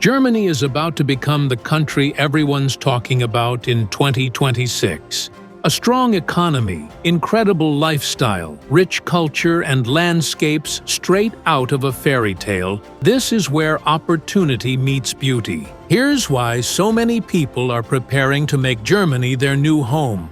Germany is about to become the country everyone's talking about in 2026. A strong economy, incredible lifestyle, rich culture, and landscapes straight out of a fairy tale. This is where opportunity meets beauty. Here's why so many people are preparing to make Germany their new home.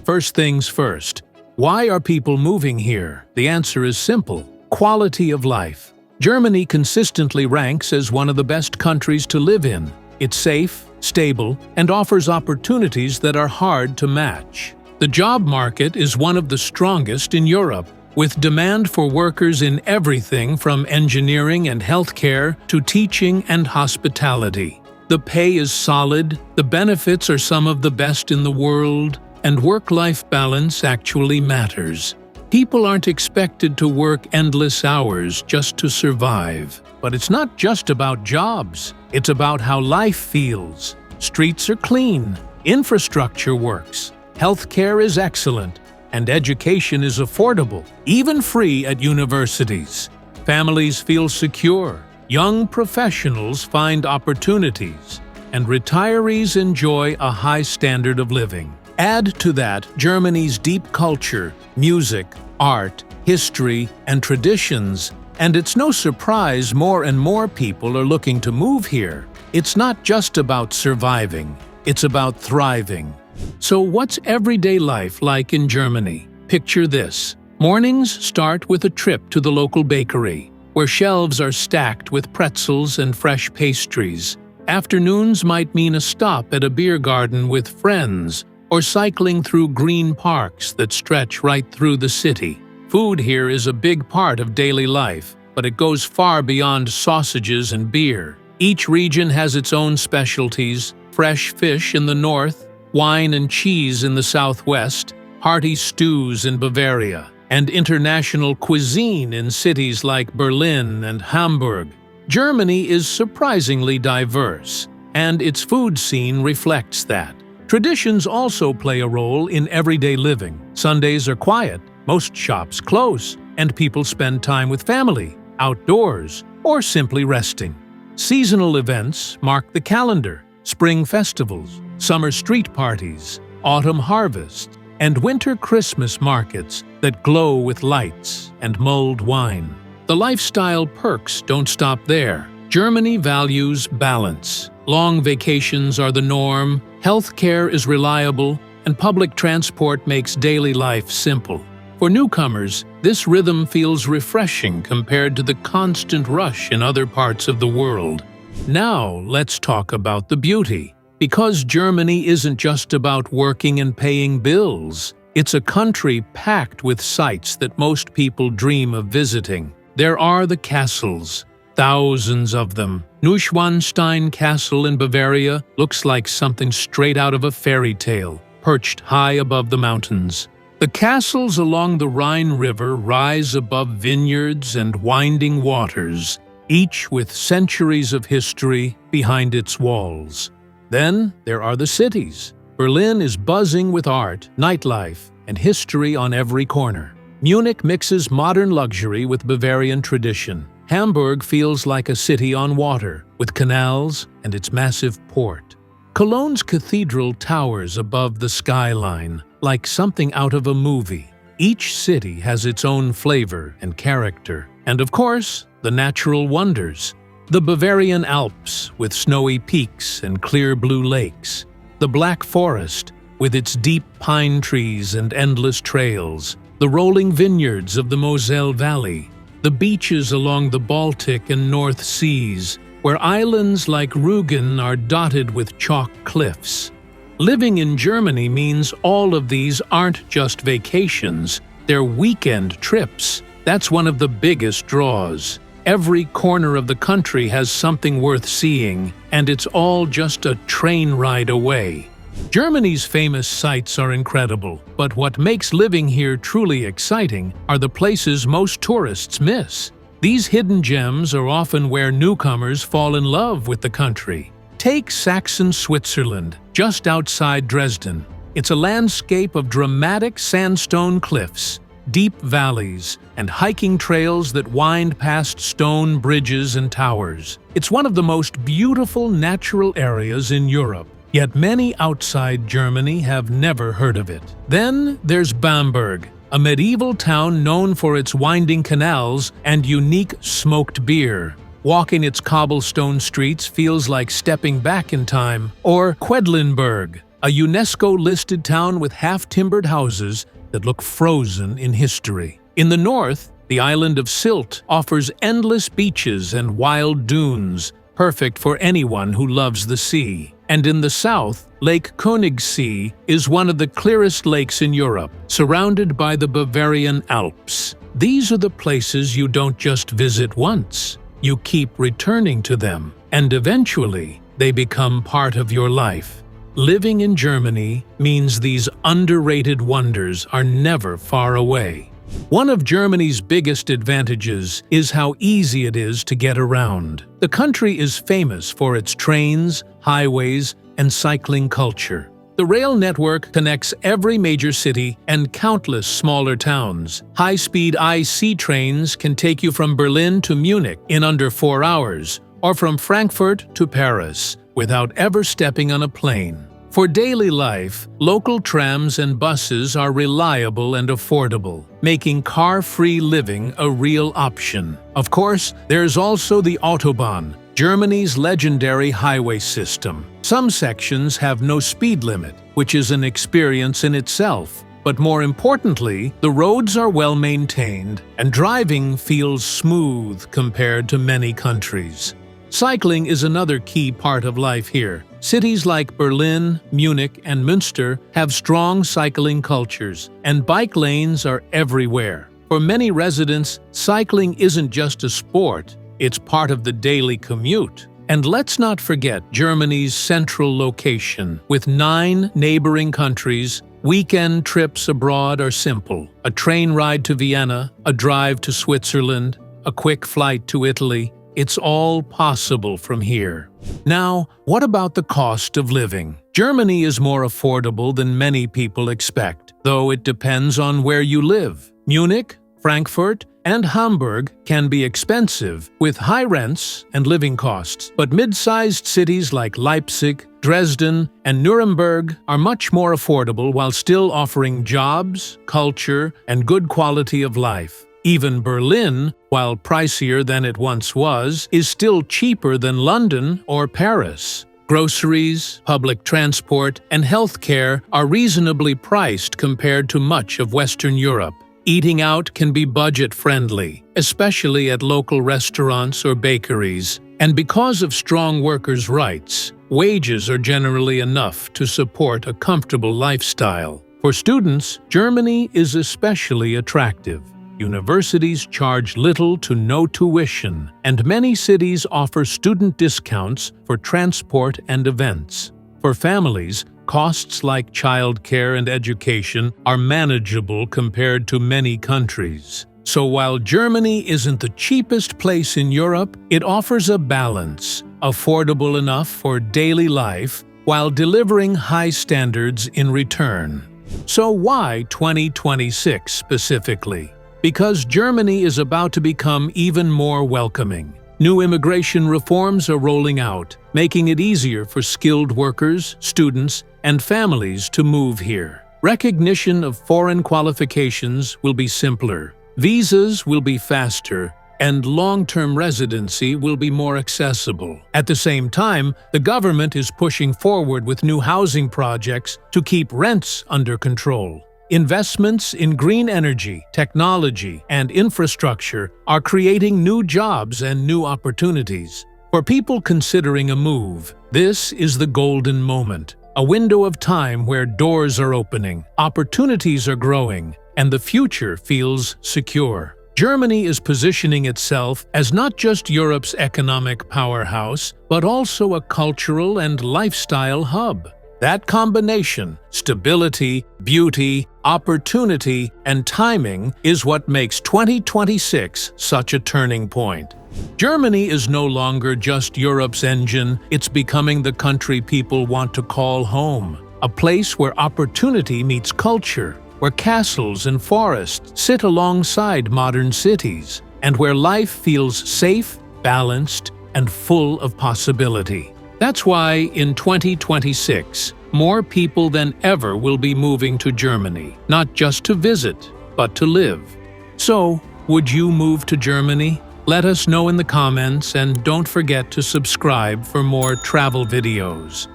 First things first. Why are people moving here? The answer is simple: quality of life. Germany consistently ranks as one of the best countries to live in. It's safe, stable, and offers opportunities that are hard to match. The job market is one of the strongest in Europe, with demand for workers in everything from engineering and healthcare to teaching and hospitality. The pay is solid, the benefits are some of the best in the world, and work-life balance actually matters. People aren't expected to work endless hours just to survive. But it's not just about jobs. It's about how life feels. Streets are clean, infrastructure works, healthcare is excellent, and education is affordable, even free at universities. Families feel secure, young professionals find opportunities, and retirees enjoy a high standard of living. Add to that Germany's deep culture, music, art, history, and traditions, and it's no surprise more and more people are looking to move here. It's not just about surviving, it's about thriving. So what's everyday life like in Germany? Picture this. Mornings start with a trip to the local bakery, where shelves are stacked with pretzels and fresh pastries. Afternoons might mean a stop at a beer garden with friends, or cycling through green parks that stretch right through the city. Food here is a big part of daily life, but it goes far beyond sausages and beer. Each region has its own specialties: fresh fish in the north, wine and cheese in the southwest, hearty stews in Bavaria, and international cuisine in cities like Berlin and Hamburg. Germany is surprisingly diverse, and its food scene reflects that. Traditions also play a role in everyday living. Sundays are quiet, most shops close, and people spend time with family, outdoors, or simply resting. Seasonal events mark the calendar: spring festivals, summer street parties, autumn harvests, and winter Christmas markets that glow with lights and mulled wine. The lifestyle perks don't stop there. Germany values balance. Long vacations are the norm, healthcare is reliable, and public transport makes daily life simple. For newcomers, this rhythm feels refreshing compared to the constant rush in other parts of the world. Now, let's talk about the beauty. Because Germany isn't just about working and paying bills, it's a country packed with sights that most people dream of visiting. There are the castles. Thousands of them. Neuschwanstein Castle in Bavaria looks like something straight out of a fairy tale, perched high above the mountains. The castles along the Rhine River rise above vineyards and winding waters, each with centuries of history behind its walls. Then there are the cities. Berlin is buzzing with art, nightlife, and history on every corner. Munich mixes modern luxury with Bavarian tradition. Hamburg feels like a city on water, with canals and its massive port. Cologne's cathedral towers above the skyline, like something out of a movie. Each city has its own flavor and character. And of course, the natural wonders. The Bavarian Alps, with snowy peaks and clear blue lakes. The Black Forest, with its deep pine trees and endless trails. The rolling vineyards of the Moselle Valley. The beaches along the Baltic and North Seas, where islands like Rügen are dotted with chalk cliffs. Living in Germany means all of these aren't just vacations, they're weekend trips. That's one of the biggest draws. Every corner of the country has something worth seeing, and it's all just a train ride away. Germany's famous sights are incredible, but what makes living here truly exciting are the places most tourists miss. These hidden gems are often where newcomers fall in love with the country. Take Saxon Switzerland, just outside Dresden. It's a landscape of dramatic sandstone cliffs, deep valleys, and hiking trails that wind past stone bridges and towers. It's one of the most beautiful natural areas in Europe, yet many outside Germany have never heard of it. Then there's Bamberg, a medieval town known for its winding canals and unique smoked beer. Walking its cobblestone streets feels like stepping back in time. Or Quedlinburg, a UNESCO-listed town with half-timbered houses that look frozen in history. In the north, the island of Sylt offers endless beaches and wild dunes, perfect for anyone who loves the sea. And in the south, Lake Königssee is one of the clearest lakes in Europe, surrounded by the Bavarian Alps. These are the places you don't just visit once. You keep returning to them, and eventually, they become part of your life. Living in Germany means these underrated wonders are never far away. One of Germany's biggest advantages is how easy it is to get around. The country is famous for its trains, highways, and cycling culture. The rail network connects every major city and countless smaller towns. High-speed IC trains can take you from Berlin to Munich in under 4 hours, or from Frankfurt to Paris, without ever stepping on a plane. For daily life, local trams and buses are reliable and affordable, making car-free living a real option. Of course, there's also the Autobahn, Germany's legendary highway system. Some sections have no speed limit, which is an experience in itself. But more importantly, the roads are well maintained, and driving feels smooth compared to many countries. Cycling is another key part of life here. Cities like Berlin, Munich, and Münster have strong cycling cultures, and bike lanes are everywhere. For many residents, cycling isn't just a sport, it's part of the daily commute. And let's not forget Germany's central location. With 9 neighboring countries, weekend trips abroad are simple. A train ride to Vienna, a drive to Switzerland, a quick flight to Italy. It's all possible from here. Now, what about the cost of living? Germany is more affordable than many people expect, though it depends on where you live. Munich, Frankfurt, and Hamburg can be expensive, with high rents and living costs. But mid-sized cities like Leipzig, Dresden, and Nuremberg are much more affordable while still offering jobs, culture, and good quality of life. Even Berlin, while pricier than it once was, is still cheaper than London or Paris. Groceries, public transport, and healthcare are reasonably priced compared to much of Western Europe. Eating out can be budget-friendly, especially at local restaurants or bakeries. And because of strong workers' rights, wages are generally enough to support a comfortable lifestyle. For students, Germany is especially attractive. Universities charge little to no tuition, and many cities offer student discounts for transport and events. For families, costs like childcare and education are manageable compared to many countries. So while Germany isn't the cheapest place in Europe, it offers a balance, affordable enough for daily life while delivering high standards in return. So why 2026 specifically? Because Germany is about to become even more welcoming. New immigration reforms are rolling out, making it easier for skilled workers, students, and families to move here. Recognition of foreign qualifications will be simpler, visas will be faster, and long-term residency will be more accessible. At the same time, the government is pushing forward with new housing projects to keep rents under control. Investments in green energy, technology, and infrastructure are creating new jobs and new opportunities. For people considering a move, this is the golden moment, a window of time where doors are opening, opportunities are growing, and the future feels secure. Germany is positioning itself as not just Europe's economic powerhouse, but also a cultural and lifestyle hub. That combination, stability, beauty, opportunity, and timing, is what makes 2026 such a turning point. Germany is no longer just Europe's engine, it's becoming the country people want to call home, a place where opportunity meets culture, where castles and forests sit alongside modern cities, and where life feels safe, balanced, and full of possibility. That's why in 2026, more people than ever will be moving to Germany, not just to visit, but to live. So, would you move to Germany? Let us know in the comments, and don't forget to subscribe for more travel videos.